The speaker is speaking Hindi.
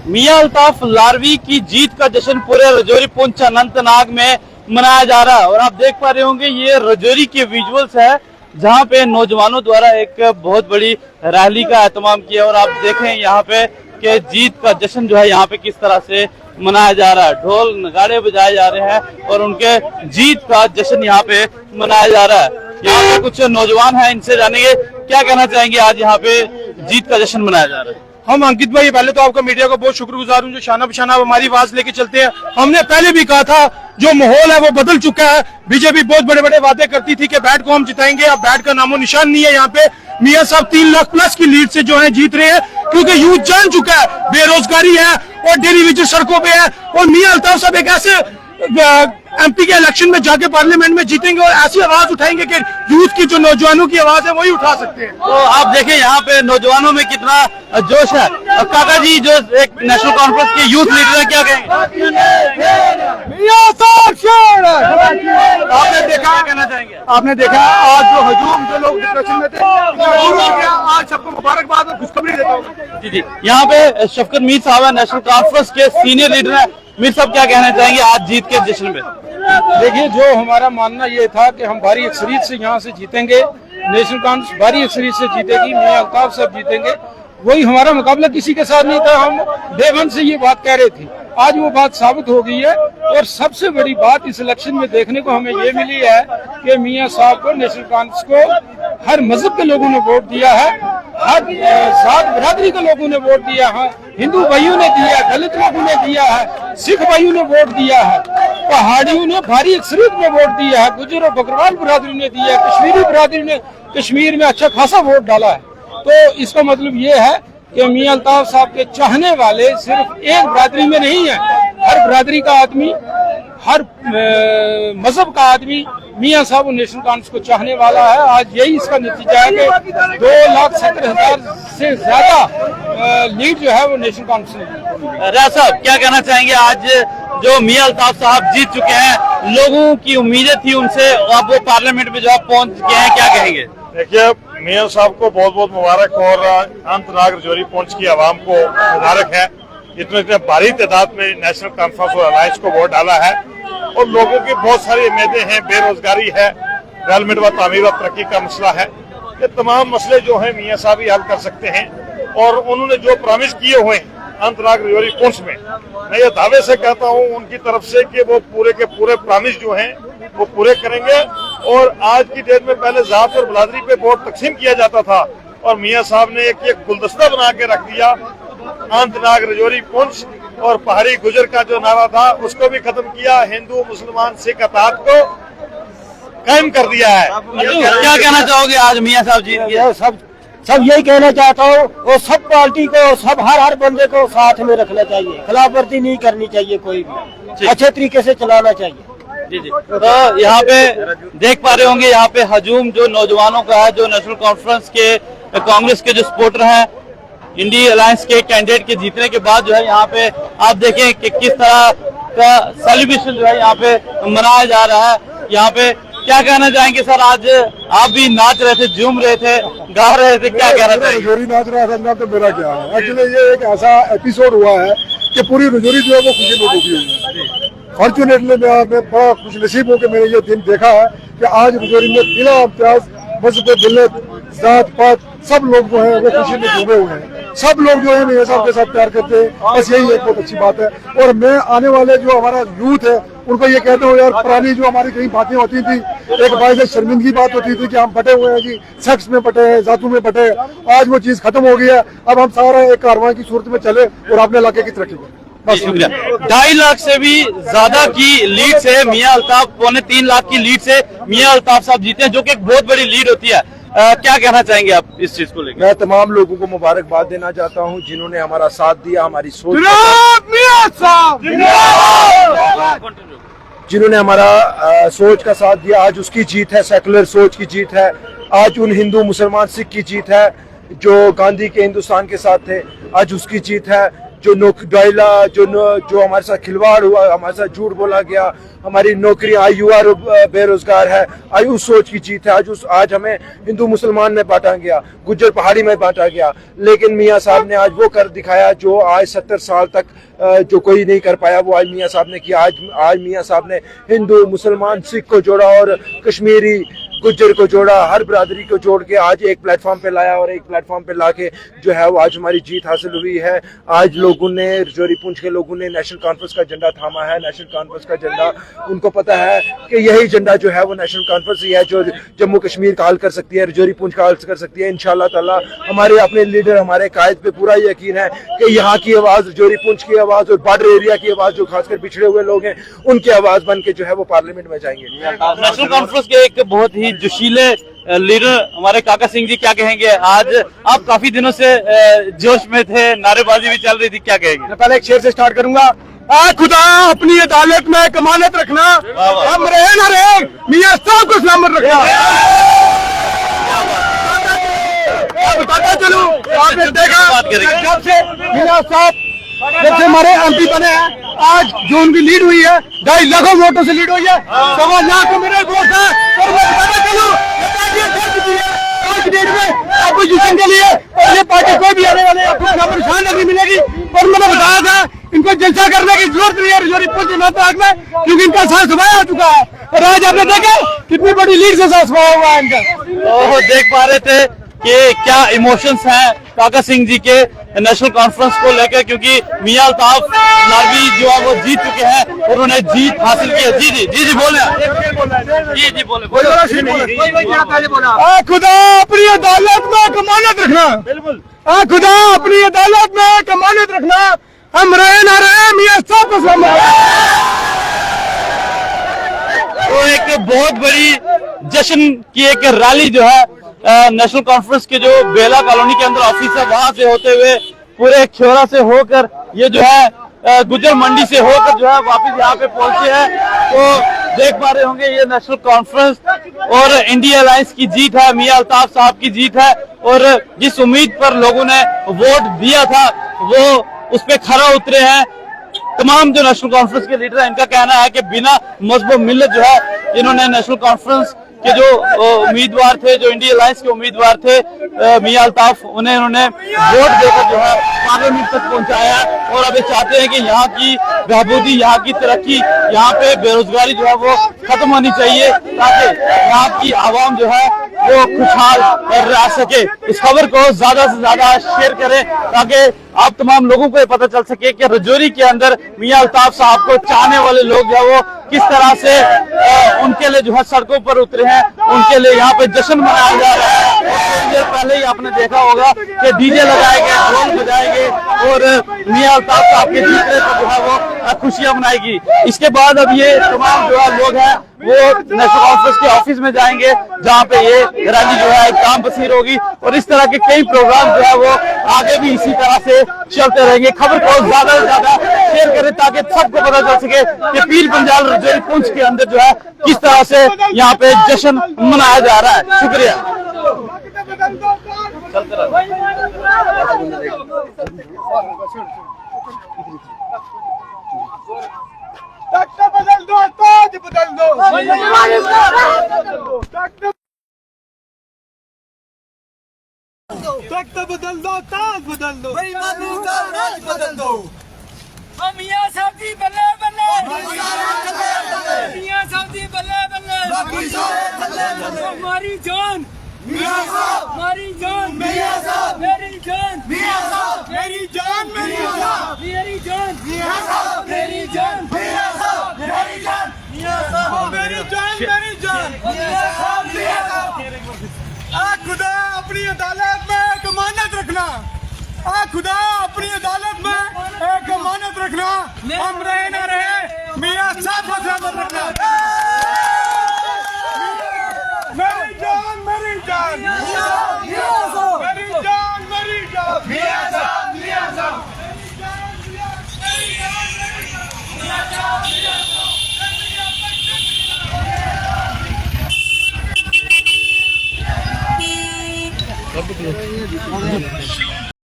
मियां अल्ताफ लारवी की जीत का जश्न पूरे रजौरी पुंछ अनंतनाग में मनाया जा रहा है और आप देख पा रहे होंगे ये रजौरी के विजुअल्स है जहां पे नौजवानों द्वारा एक बहुत बड़ी रैली का एहतमाम किया और आप देखें यहाँ पे कि जीत का जश्न जो है यहाँ पे किस तरह से मनाया जा रहा है। ढोल नगाड़े बजाए जा रहे हैं और उनके जीत का जश्न यहाँ पे मनाया जा रहा है। यहाँ पे कुछ नौजवान हैं, इनसे जानेंगे क्या कहना चाहेंगे आज यहाँ पे जीत का जश्न मनाया जा रहा है। हम अंकित भाई पहले तो आपका मीडिया को बहुत शुक्रगुजार हूँ जो शाना बशाना हमारी आवाज लेके चलते हैं। हमने पहले भी कहा था जो माहौल है वो बदल चुका है। बीजेपी बहुत बड़े बड़े वादे करती थी कि बैट को हम जिताएंगे, अब बैट का नामो निशान नहीं है। यहाँ पे मियां साहब 3 लाख प्लस की लीड से जो है जीत रहे हैं क्योंकि यूथ जान चुका है बेरोजगारी है और डेली वेजेस सड़कों पे है। और मियां अल्ताफ साहब एक ऐसे एमपी के इलेक्शन में जाके पार्लियामेंट में जीतेंगे और ऐसी आवाज उठाएंगे कि यूथ की जो नौजवानों की आवाज है वही उठा सकते हैं। तो आप देखें यहाँ पे नौजवानों में कितना जोश है। काका जी जो एक नेशनल कॉन्फ्रेंस के यूथ लीडर है, क्या कहेंगे? आपने देखा, कहना चाहेंगे? आपने देखा आज जो हजूम जो लोग डिप्रेशन में थे आज सबको मुबारकबाद और खुशखबरी देता हूँ। जी यहाँ पे शफकत मीर साहब है, नेशनल कॉन्फ्रेंस के सीनियर लीडर है। मीर साहब क्या कहना चाहेंगे आज जीत के जश्न में? देखिए जो हमारा मानना ये था कि हम भारी अक्सरियत से यहाँ से जीतेंगे, नेशनल कॉन्फ्रेंस भारी अक्सरियत से जीतेगी, मियां अल्ताफ साहब जीतेंगे, वही हमारा मुकाबला किसी के साथ नहीं था। हम डे वन से ये बात कह रहे थे, आज वो बात साबित हो गई है। और सबसे बड़ी बात इस इलेक्शन में देखने को हमें ये मिली है कि मियां साहब को, नेशनल कॉन्फ्रेंस को हर मजहब के लोगों ने वोट दिया है, हर जात बिरादरी के लोगों ने वोट दिया है, हिंदू भाइयों ने दिया, दलित लोगों ने दिया है, सिख भाइयों ने वोट दिया है, पहाड़ियों ने भारी अक्सरियत में वोट दिया है, गुजर और बकरवाल बिरादरी ने दिया है, कश्मीरी बिरादरी ने कश्मीर में अच्छा खासा वोट डाला है। तो इसका मतलब ये है कि मियां अल्ताफ साहब के चाहने वाले सिर्फ एक बिरादरी में नहीं है, हर बिरादरी का आदमी, हर मजहब का आदमी मियां साहब नेशनल कॉन्फ्रेंस को चाहने वाला है। आज यही इसका नतीजा है कि 2,70,000 से ज्यादा लीड जो है वो नेशनल कॉन्फ्रेंस ने। राज साहब क्या कहना चाहेंगे? आज जो मियां अल्ताफ साहब जीत चुके हैं, लोगों की उम्मीदें थी उनसे, अब वो पार्लियामेंट में जो है पहुंच गए हैं, क्या कहेंगे? देखिए मियां साहब को बहुत बहुत मुबारक और अनंतनाग रजौरी पुंछ की आवाम को मुबारक है। इतने भारी तादाद में नेशनल कॉन्फ्रेंस और अलायंस को वोट डाला है और लोगों की बहुत सारी उम्मीदें हैं, बेरोजगारी है, डेवलपमेंट व तामीर व तरक्की का मसला है। ये तमाम मसले जो है मियां साहब ही हल कर सकते हैं और उन्होंने जो प्रॉमिस किए हुए हैं अनंतनाग रजौरी पुंछ में, मैं ये दावे से कहता हूँ उनकी तरफ से कि वो पूरे के पूरे प्रॉमिस जो हैं वो पूरे करेंगे। और आज की डेट में पहले जात और बिरादरी पे वोट तकसीम किया जाता था और मियां साहब ने एक गुलदस्ता बना के रख दिया। अनंतनाग रजौरी पुंछ और पहाड़ी गुजर का जो नारा था उसको भी खत्म किया, हिंदू मुसलमान सिख अतात को कायम कर दिया है। क्या कहना चाहोगे आज मियां साहब जीत गए? सब यही कहना चाहता हूँ और सब पार्टी को, सब हर बंदे को साथ में रखना चाहिए, खिलाफवर्जी नहीं करनी चाहिए, कोई भी अच्छे तरीके से चलाना चाहिए। जी तो यहाँ पे देख पा रहे होंगे यहाँ पे हजूम जो नौजवानों का है, जो नेशनल कॉन्फ्रेंस के कांग्रेस के जो सपोर्टर हैं, इंडिया अलायंस के कैंडिडेट के जीतने के बाद जो है यहाँ पे आप देखें कि किस तरह का सेलिब्रेशन जो है यहाँ पे मनाया जा रहा है। यहाँ पे क्या कहना चाहेंगे सर? आज आप भी नाच रहे थे, झूम रहे थे, गा रहे थे, क्या कहना चाहेंगे? रजौरी नाच रहा था ना, तो मेरा क्या है, एक्चुअली ये एक ऐसा एपिसोड हुआ है कि पूरी रजौरी जो है वो खुशी में डूबी हुई है। फॉर्चुनेटली मैं बड़ा खुश नसीब हूँ कि मैंने ये दिन देखा है कि आज रजौरी में बिना इम्तियाज मजहब मिल्लत जात पात सब लोग जो है वो खुशी में डूबे हुए हैं। सब लोग जो है मियां साहब के साथ प्यार करते हैं, बस यही एक बहुत अच्छी बात है। और मैं आने वाले जो हमारा यूथ है उनको ये कहता हूँ यार, पुरानी जो हमारी कई बातें होती थी, एक बात से शर्मिंदगी बात होती थी कि हम बटे हुए हैं जी, सेक्स में बटे हैं, जातों में बटे हैं, आज वो चीज खत्म हो गई है। अब हम सारा एक कारवां की सूरत में चले और अपने इलाके की तरक्की करें। 2.5 लाख से भी ज्यादा की लीड से मियां अल्ताफ, 2.25 लाख की लीड से मियां अल्ताफ साहब जीते हैं, जो कि एक बहुत बड़ी लीड होती है। क्या कहना चाहेंगे आप इस चीज को लेकर? मैं तमाम लोगों को मुबारकबाद देना चाहता हूं जिन्होंने हमारा साथ दिया, हमारी सोच, जिन्होंने हमारा सोच का साथ दिया। आज उसकी जीत है, सेकुलर सोच की जीत है। आज उन हिंदू मुसलमान सिख की जीत है जो गांधी के हिंदुस्तान के साथ थे, आज उसकी जीत है। जो डायला जो हमारे साथ खिलवाड़ हुआ, हमारे साथ झूठ बोला गया, हमारी नौकरियां, युवा बेरोजगार है, आज उस सोच की जीत है। आज हमें हिंदू मुसलमान में बांटा गया, गुज्जर पहाड़ी में बांटा गया, लेकिन मियाँ साहब ने आज वो कर दिखाया जो आज 70 साल तक जो कोई नहीं कर पाया, वो आज मियाँ साहब ने किया। आज मियाँ साहब ने हिंदू मुसलमान सिख को जोड़ा और कश्मीरी गुज्जर को जोड़ा, हर बरादरी को जोड़ के आज एक प्लेटफॉर्म पे लाया और एक प्लेटफॉर्म पे लाके जो है वो आज हमारी जीत हासिल हुई है। आज लोगों ने, रजौरी पुंछ के लोगों ने नेशनल कॉन्फ्रेंस का झंडा थामा है। नेशनल कॉन्फ्रेंस का झंडा, उनको पता है कि यही झंडा जो है वो नेशनल कॉन्फ्रेंस ही है जो जम्मू कश्मीर का हल कर सकती है, रजौरी पुंछ का हल कर सकती है। इंशाल्लाह ताला हमारे अपने लीडर, हमारे कायद पे पूरा यकीन है कि यहाँ की आवाज, रजौरी पुंछ की आवाज और बॉर्डर एरिया की आवाज, जो खासकर पिछड़े हुए लोग हैं, उनकी आवाज बन के जो है वो पार्लियामेंट में जाएंगे। नेशनल कॉन्फ्रेंस के एक बहुत ही जोशीले लीडर हमारे काका सिंह जी, क्या कहेंगे? आज आप काफी दिनों से जोश में थे, नारेबाजी भी चल रही थी, क्या कहेंगे? मैं पहले एक शेर से स्टार्ट करूंगा। खुदा अपनी अदालत में कमानत रखना, हम रहे ना रहे, मियाँ साहब को सलामत रखना। बताता चलूं, आपने देखा जब से मियाँ साहब जब से हमारे MP बने हैं, आज जो उनकी लीड हुई है 2.5 लाख वोटों से लीड हुई है, 1.25 लाख को मेरे वोट है। और मैं बताता चलूं, आज डेट में अपोजिशन के लिए ये पार्टी कोई भी आने वाले आपको परेशान नहीं मिलेगी। और मैंने बताया था इनको जलसा करने की जरूरत नहीं है रजौरी पुंछ नाथनाग में, क्योंकि इनका साथ सफाया हो चुका है। और आज आपने देखा कितनी बड़ी लीड से साथ सफाया हुआ है इनका। तो देख पा रहे थे कि क्या इमोशंस हैं काका सिंह जी के नेशनल कॉन्फ्रेंस को लेकर, क्योंकि मियां अल्ताफ नारवी जो है वो जीत चुके हैं, उन्होंने जीत हासिल की है। जी बोले, जी बोले। खुदा अपनी अदालत में कमानत रखना, बिल्कुल। खुदा अपनी अदालत में कमानत रखना, हम रहे ना रहे, मियां साहब को सलामत। तो एक बहुत बड़ी जश्न की एक रैली जो है नेशनल कॉन्फ्रेंस के जो बेला कॉलोनी के अंदर ऑफिस है, वहां से होते हुए पूरे ख्योरा से होकर ये जो है गुजर मंडी से होकर जो है वापस यहाँ पे पहुंचे हैं। तो देख पा रहे होंगे ये नेशनल कॉन्फ्रेंस और इंडिया अलायंस की जीत है, मियां अल्ताफ साहब की जीत है। और जिस उम्मीद पर लोगों ने वोट दिया था वो उस पर खरा उतरे हैं। तमाम जो नेशनल कॉन्फ्रेंस के लीडर हैं, इनका कहना है कि बिना मजहब मिल्लत जो है, इन्होंने नेशनल कॉन्फ्रेंस के जो उम्मीदवार थे, जो इंडिया अलायंस के उम्मीदवार थे मियां अल्ताफ, उन्हें इन्होंने वोट देकर जो है पार्लियामेंट तक पहुंचाया। और अब ये चाहते हैं कि यहाँ की बहबूदी, यहाँ की तरक्की, यहाँ पे बेरोजगारी जो है वो खत्म होनी चाहिए, ताकि यहाँ की आवाम जो है वो खुशहाल रह सके। इस खबर को ज्यादा से ज्यादा शेयर करें ताकि आप तमाम लोगों को ये पता चल सके कि रजौरी के अंदर मियां अल्ताफ साहब को चाहने वाले लोग जो है वो किस तरह से उनके लिए जो है सड़कों पर उतरे हैं, उनके लिए यहाँ पे जश्न मनाया जा रहा है। और थोड़ी देर पहले ही आपने देखा होगा कि डीजे लगाए गए, ढोल बजाए गए और मियां अल्ताफ साहब के जीतने पर जो है वो खुशियां मनाएगी। इसके बाद अब ये तमाम जो है लोग हैं वो नेशनल कॉन्फ्रेंस के ऑफिस में जाएंगे, जहाँ पे ये रैली जो है काम पसीर होगी। और इस तरह के कई प्रोग्राम जो है वो आगे भी इसी तरह से चलते रहेंगे। खबर को ज्यादा से ज्यादा शेयर करें ताकि सबको पता चल सके कि पीर पंजाल रजौरी पुंछ के अंदर जो है किस तरह से यहाँ पे जश्न मनाया जा रहा है। शुक्रिया। बदल दो, ताज बदल दो, तख्त बदल दो, ताज बदल दो, ताज बदल दो। मियां साहब जी बल्ले बल्ले, मियां साहब जी बल्ले बल्ले, हमारी जान मियां साहब, हमारी जान मियां साहब, मेरी जान मियां साहब, मेरी जान मियां साहब, मेरी जान मियां साहब, मेरी जान मियां साहब, मेरी जान मियां साहब, मेरी जान मेरी जान मियां साहब, मियां साहब। खुदा अपनी अदालत में एक अमानत रखना, खुदा अपनी अदालत में एक अमानत रखना, हम रहे ना रहे, मियां साहब को सलामत रखना। मेरी जान मेरी जान मियां साहब, मेरी जान मेरी जान मियां साहब, मियां साहब।